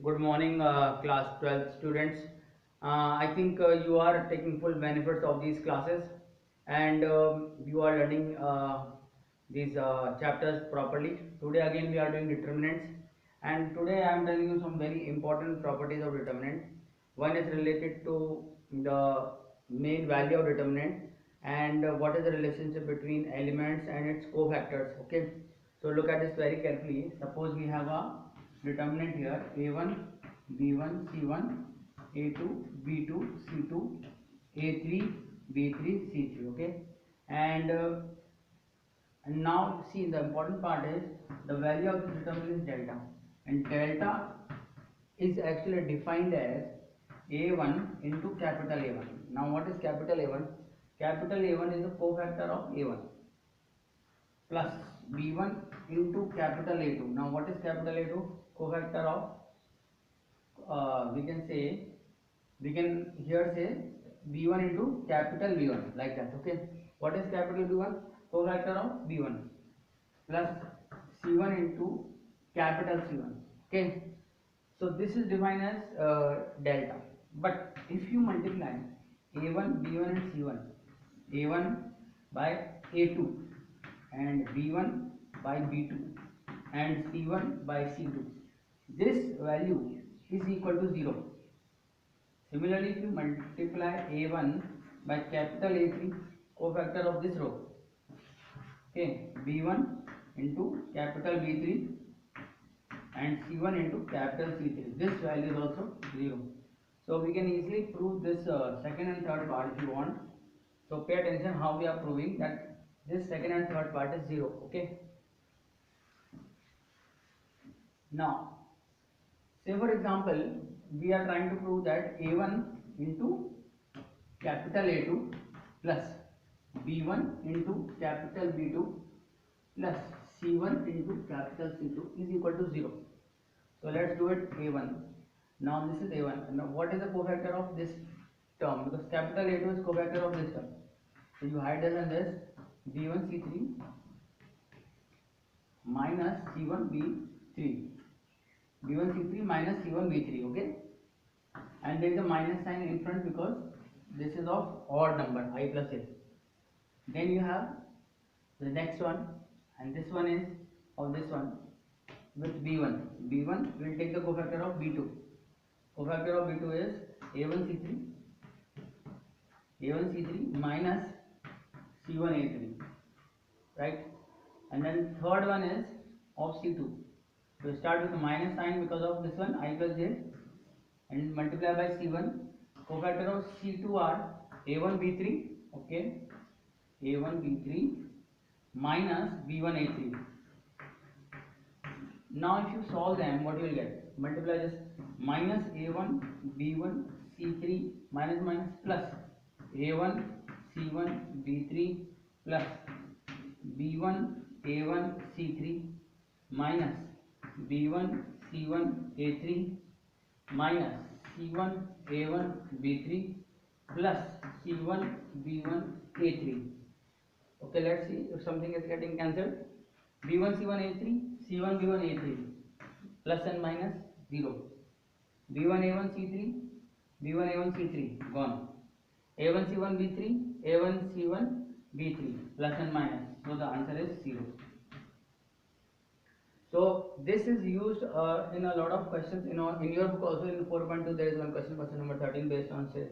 Good morning, class 12 students. I think you are taking full benefits of these classes and you are learning these chapters properly. Today again we are doing determinants, and today I am telling you some very important properties of determinant. One is related to the main value of determinant and what is the relationship between elements and its cofactors. Okay, so look at this very carefully. Suppose we have a determinant here a1 b1 c1 a2 b2 c2 a3 b3 c3. Okay, and now see, the important part is the value of the determinant is delta, and delta is actually defined as a1 into capital A1. Now what is capital A1? Capital A1 is the cofactor of A1 plus b1 into capital A2. Now what is capital A2? Cofactor of we can say, we can here say b1 into capital B1, like that. Okay, what is capital B1? Cofactor of b1 plus c1 into capital C1. Okay, so this is defined as delta. But if you multiply a1 b1 and c1, a1 by a2 and b1 by b2 and c1 by c2, this value is equal to 0. Similarly, if you multiply a1 by capital A3, cofactor of this row, okay, b1 into capital B3 and c1 into capital C3, this value is also 0. So we can easily prove this second and third part if you want. So pay attention how we are proving that this second and third part is 0. Okay, now say for example we are trying to prove that a1 into capital A2 plus b1 into capital B2 plus c1 into capital C2 is equal to 0. So let's do it a1. Now this is a1. Now what is the cofactor of this term? Because capital A2 is cofactor of this term. So you hide this and this b1 c3 minus c1 b3. b1 c3 minus c1 b3. Okay, and there is a minus sign in front because this is of odd number I plus a. Then you have the next one, and this one is of this one with b1. b1 will take the cofactor of b2. Cofactor of b2 is a1 c3 minus c1 a3, right? And then third one is of c2. So start with minus sign because of this one I plus j, and multiply by c1. Cofactor of c2 are a1 b3. Okay, a1 b3 minus b1 a3. Now if you solve them, what you will get? Multiply this minus a1 b1 c3 minus plus a1 c1 b3 plus b1 a1 c3 minus b1 c1 a3 minus c1 a1 b3 plus c1 b1 a3. Okay, let's see if something is getting cancelled. b1 c1 a3, c1 b1 a3, plus and minus 0. b1 a1 c3, b1 a1 c3 gone. a1 c1 b3, a1 c1 b3, plus and minus. So the answer is 0. So this is used in a lot of questions. In your book also in 4.2 there is one question, question number 13, based on say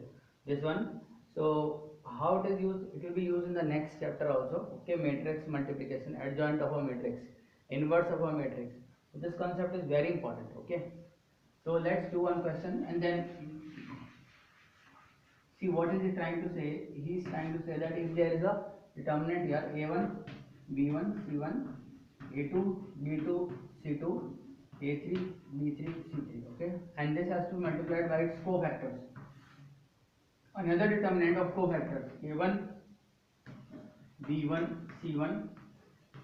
this one. So how it is used? It will be used in the next chapter also. Okay, matrix multiplication, adjoint of a matrix, inverse of a matrix. So this concept is very important. Okay, so let's do one question and then see what is he trying to say. He is trying to say that if there is a determinant here a1 b1 c1 a2 b2 c2 a3 b3 c3. Okay, and this has to be multiplied by its cofactors. Another determinant of cofactors a1 b1 c1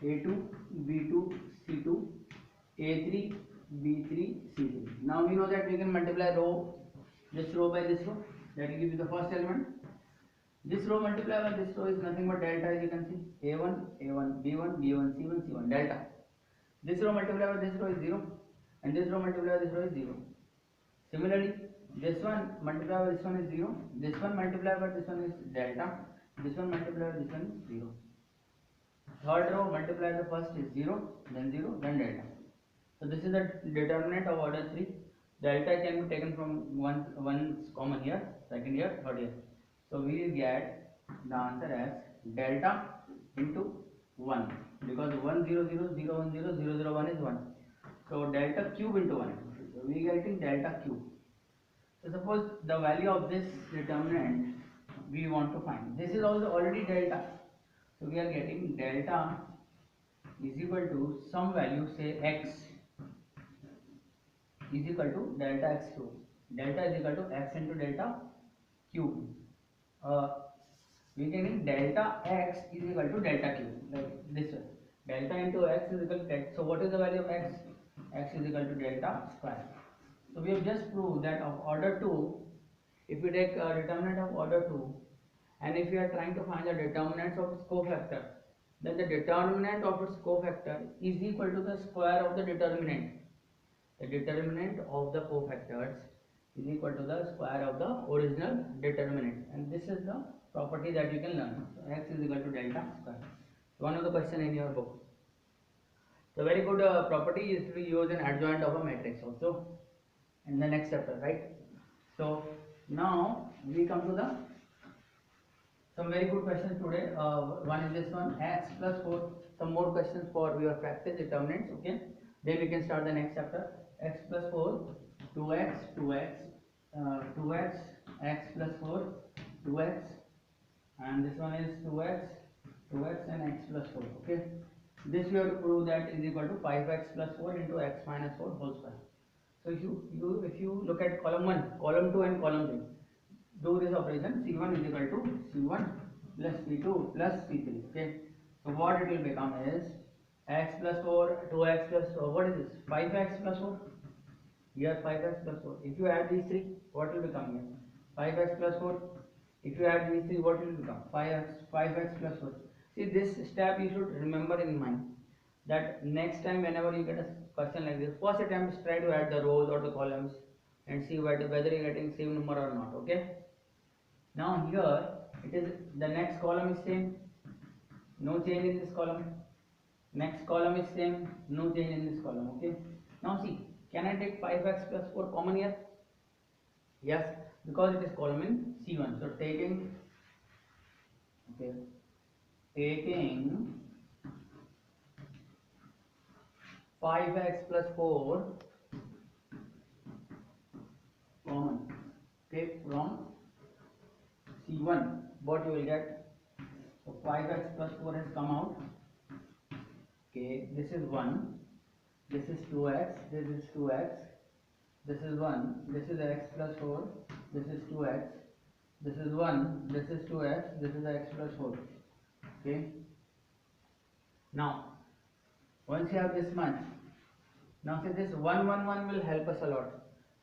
a2 b2 c2 a3 b3 c3. Now we know that we can multiply this row by this row, that will give you the first element. This row multiplied by this row is nothing but delta, as you can see a1 b1 b1 c1 c1 delta. This row multiplied by this row is 0, and this row multiplied by this row is 0. Similarly, this one multiplied by this one is 0, this one multiplied by this one is delta, this one multiplied by this one is 0. Third row multiplied by first is 0, then delta. So this is the determinant of order 3. Delta can be taken from one common here, second here, third here. So we will get the answer as delta into 1, because 1 0 0 0 1 0 0 0 1 is 1. So delta cube into 1. So we are getting delta cube. So suppose the value of this determinant we want to find. This is also already delta. So we are getting delta is equal to some value, say x is equal to delta x cube. Delta is equal to x into delta cube. We can get delta x is equal to delta cube, like this one. Delta into x is equal to delta. So what is the value of x? X is equal to delta square. So we have just proved that of order 2, if we take a determinant of order 2, and if we are trying to find the determinants of its cofactor, then the determinant of its cofactor is equal to the square of the determinant. The determinant of the cofactors is equal to the square of the original determinant, and this is the property that you can learn. So x is equal to delta square. One of the question in your book. The very good property is to use an adjoint of a matrix also in the next chapter, right? So now we come to the some very good questions today. One is this one, x plus 4. Some more questions for your practice determinants. Okay, then we can start the next chapter. X plus 4, 2x, 2x, 2x, x plus 4, 2x, and this one is 2x, 2x, and x plus 4. Okay, this we have to prove that is equal to 5x plus 4 into x minus 4 whole square. So if you look at column 1, column 2, and column 3, do this operation. C1 is equal to C1 plus C2 plus C3. Okay, so what it will become is x plus 4, 2x plus what is this? 5x plus 4. Here 5x plus 4. If you add these three, what will become here? 5x plus 4. If you add these three, what will become? 5x plus 4. See, this step you should remember in mind, that next time whenever you get a question like this, first attempt try to add the rows or the columns and see whether you are getting same number or not. Okay. Now here it is the next column is same, no change in this column. Next column is same, no change in this column. Okay. Now see, can I take 5x plus 4 common here? Yes, because it is column in C1. So taking 5x plus 4 common, take from C1, what you will get? So 5x plus 4 has come out. Okay, this is 1, this is 2x, this is 2x, this is 1, this is x plus 4, this is 2x, this is 1, this is 2x, this is x plus 4. Okay, now once you have this much, now see this 1 1 1 will help us a lot.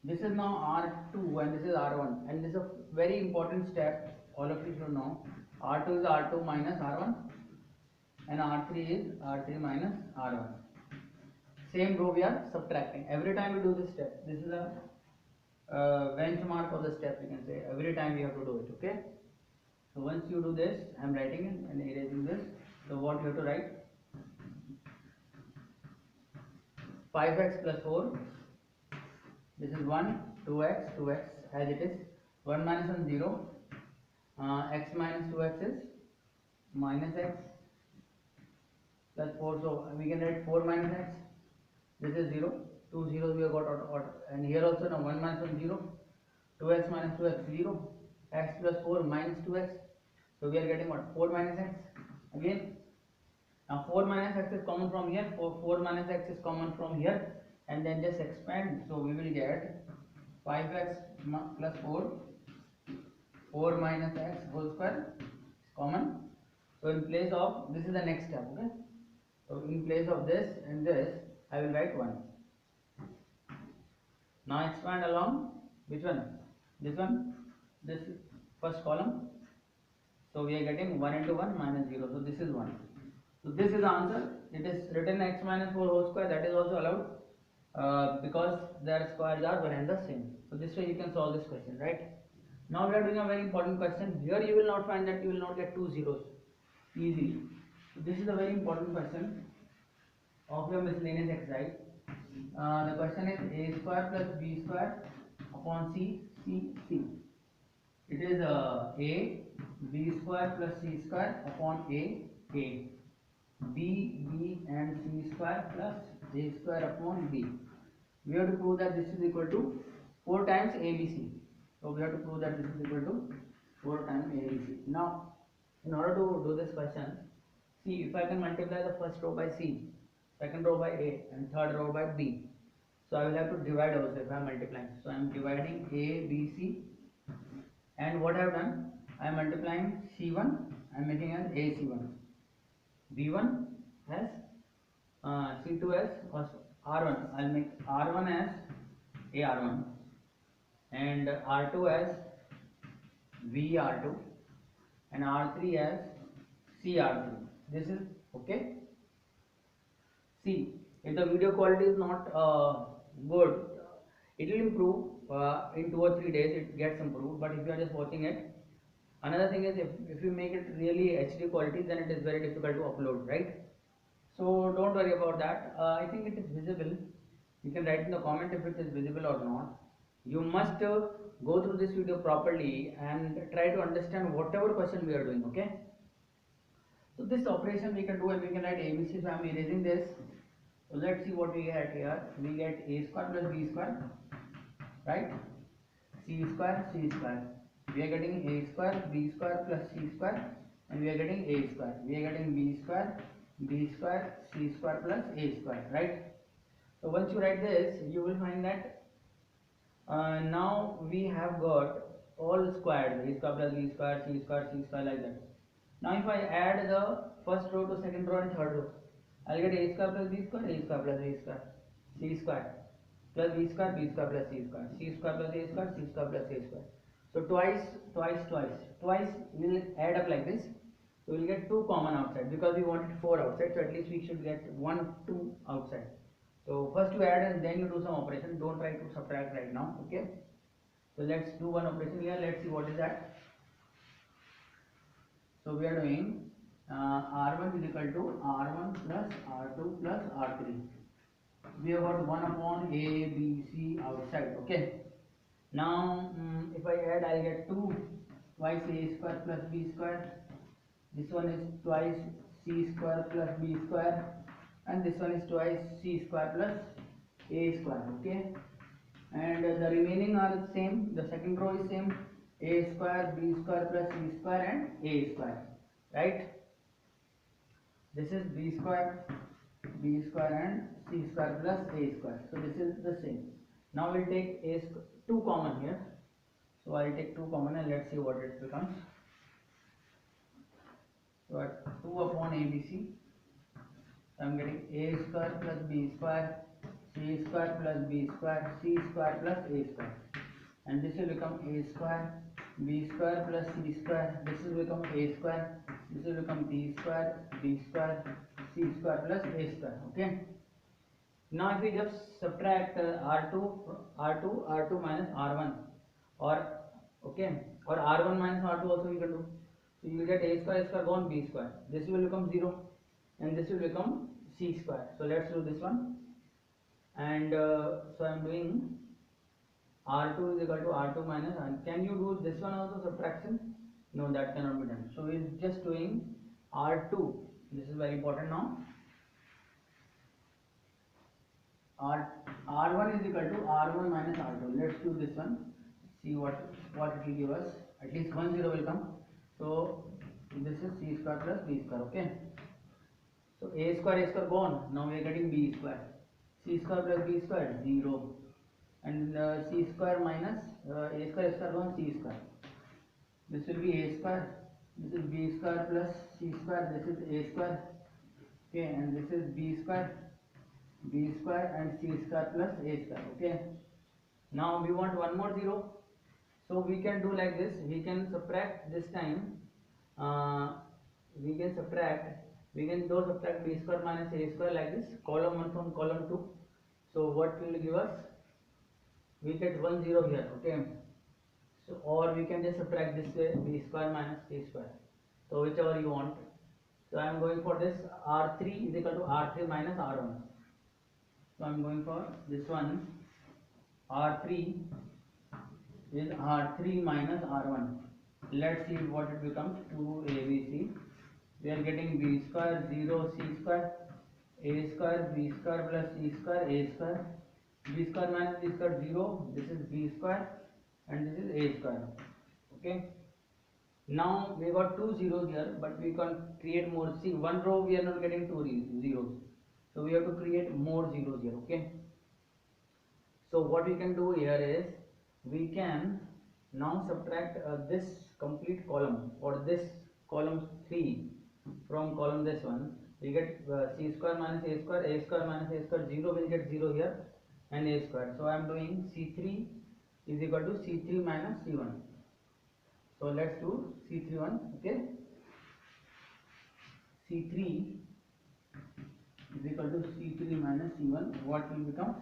This is now R2 and this is R1, and this is a very important step, all of you should know. R2 is R2 minus R1 and R3 is R3 minus R1. Same row we are subtracting. Every time we do this step, this is a benchmark of the step, you can say. Every time you have to do it. Okay. So once you do this, I am writing it and erasing this. So what you have to write? 5x plus 4. This is 1, 2x, 2x as it is. 1 minus 1 0. X minus 2x is minus x plus 4. So we can write 4 minus x. This is 0. 2 zeros we have got out. And here also now 1 minus 1 0. 2x minus 2x 0. X plus 4 minus 2x. So we are getting what? 4 minus x. Again. Now 4 minus x is common from here. 4 minus x is common from here. And then just expand. So we will get 5x plus 4. 4 minus x whole square is common. So in place of, this is the next step. Okay. So in place of this and this, I will write 1. Now expand along which one? This one, this first column. So we are getting 1 into 1 minus 0. So this is 1. So this is the answer. It is written x minus 4 whole square. That is also allowed. because their squares are one and the same. So this way you can solve this question, right? Now we are doing a very important question. Here you will not find that you will not get two zeros easily. So this is a very important question of your miscellaneous exercise. The question is a square plus b square upon c. It is a b square plus c square upon a b and c square plus a square upon b. We have to prove that this is equal to 4 times abc. So we have to prove that this is equal to 4 times abc. Now in order to do this question, see if I can multiply the first row by c, second row by a and third row by b. So I will have to divide also if I am multiplying. So I am dividing a, b, c, and what I have done, I am multiplying c1, I am making as ac1, b1 as c2 as r1, I will make r1 as ar1 and r2 as vr2 and r3 as cr3. This is okay. See, if the video quality is not good, it will improve in 2 or 3 days. It gets improved. But if you are just watching it, another thing is if you make it really HD quality, then it is very difficult to upload, right? So don't worry about that. I think it is visible. You can write in the comment if it is visible or not. You must go through this video properly and try to understand whatever question we are doing. Okay. So this operation we can do, and we can write ABC. So I am erasing this. So let's see what we get here. We get a square plus b square, right? C square, c square. We are getting a square, b square plus c square, and we are getting a square. We are getting b square, c square plus a square, right? So once you write this, you will find that now we have got all squared, a square plus b square, c square like that. Now if I add the first row to second row and third row, I'll get a square plus b square, a square plus a square, c square plus b square plus c square, c square plus a square, c square plus a square. So twice will add up like this. So we'll get 2 common outside because we wanted 4 outside. So at least we should get 1, 2 outside. So first you add and then you do some operation. Don't try to subtract right now. Okay. So let's do one operation here. Let's see what is that. So we are doing r1 is equal to r1 plus r2 plus r3. We have got 1 upon a, b, c outside. Okay. Now if I add, I'll get 2 twice a square plus b square. This one is twice c square plus b square, and this one is twice c square plus a square. Okay. And the remaining are the same. The second row is same, a square, b square plus c square and a square, right? This is b square and c square plus a square. So this is the same. Now we'll take a 2 common here. So I'll take 2 common and let's see what it becomes. So at 2 upon abc, I'm getting a square plus b square, c square plus b square, c square plus a square, and this will become a square, b square plus c square. This will become a square. This will become b square, c square plus a square. Okay. Now if we just subtract r2 minus r1, or okay, or r1 minus r2 also we can do. So you will get a square gone, b square. This will become 0, and this will become c square. So let's do this one. And so I am doing r2 is equal to r2 minus r. Can you do this one also, subtraction? No, that cannot be done. So we are just doing r2. This is very important now. R1 is equal to r1 minus r2. Let's do this one. See what it will give us. At least 1 0 will come. So this is c square plus b square. Okay. So a square gone. Now we are getting b square. C square plus b square 0, and c square minus a square gone, c square. This will be a square. This is b square plus c square. This is a square. Okay, and this is b square and c square plus a square. Okay. Now we want one more 0. So we can do like this. We can subtract this time. We can subtract b square minus a square like this. Column 1 from column 2. So what will give us? We get 1 0 here, okay. So or we can just subtract this way, b square minus c square. So whichever you want. So I am going for this r3 is equal to r3 minus r1. So I am going for this one. R3 is R3 minus R1. Let's see what it becomes. 2ABC. We are getting b square 0 c square a square b square plus c square a square. B square minus b square 0. This is b square and this is a square. Okay. Now we got two zeros here, but we can create more. See, one row we are not getting two zeros, so we have to create more zeros here. Okay. So what we can do here is we can now subtract this complete column or this column 3 from column this one. We get c square minus a square minus a square 0 will get 0 here and a square. So I am doing c3 is equal to c3 minus c1. So let's do c3 one. Okay, c3 is equal to c3 minus c1. What will become?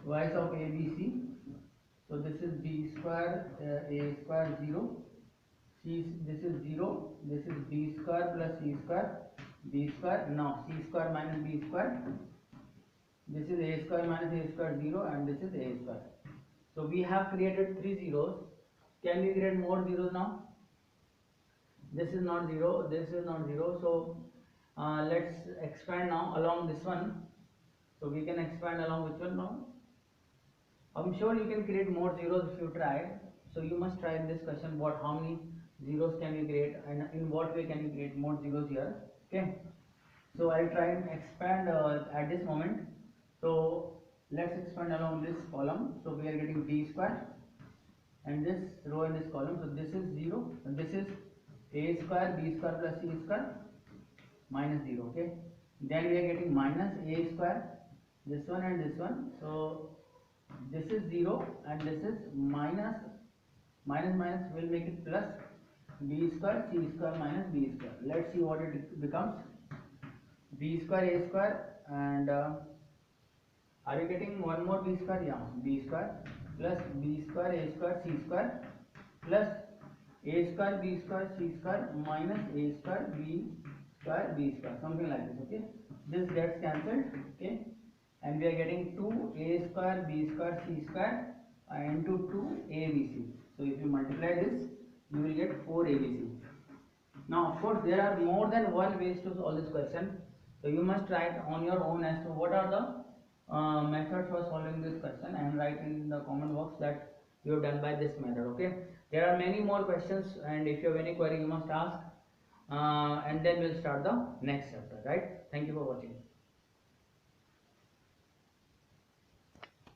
Y's of ABC. So this is b square a square 0. This is 0. This is b square plus c square b square. Now c square minus b square. This is a square minus a square 0 and this is a square. So we have created three zeros. Can we create more zeros now? This is not 0. This is not 0. So let's expand now along this one. So we can expand along which one now? I'm sure you can create more zeros if you try. So you must try in this question what how many zeros can you create and in what way can you create more zeros here. Okay. So I'll try and expand at this moment. So let's expand along this column. So we are getting b square and this row in this column. So this is 0 and this is a square b square plus c square minus 0. Okay. Then we are getting minus a square, this one and this one. So this is 0 and this is minus will make it plus b square c square minus b square. Let's see what it becomes. B square a square and are you getting one more b square? Yeah, b square plus b square a square c square plus a square b square c square minus a square b square b square, something like this. Okay, this gets cancelled. Okay, and we are getting 2a square b square c square into 2abc. So if you multiply this, you will get 4abc. Now of course there are more than one ways to solve this question, so you must try it on your own as to what are the methods for solving this question and write in the comment box that you have done by this method. Okay, there are many more questions and if you have any query you must ask and then we'll start the next chapter, right? Thank you for watching.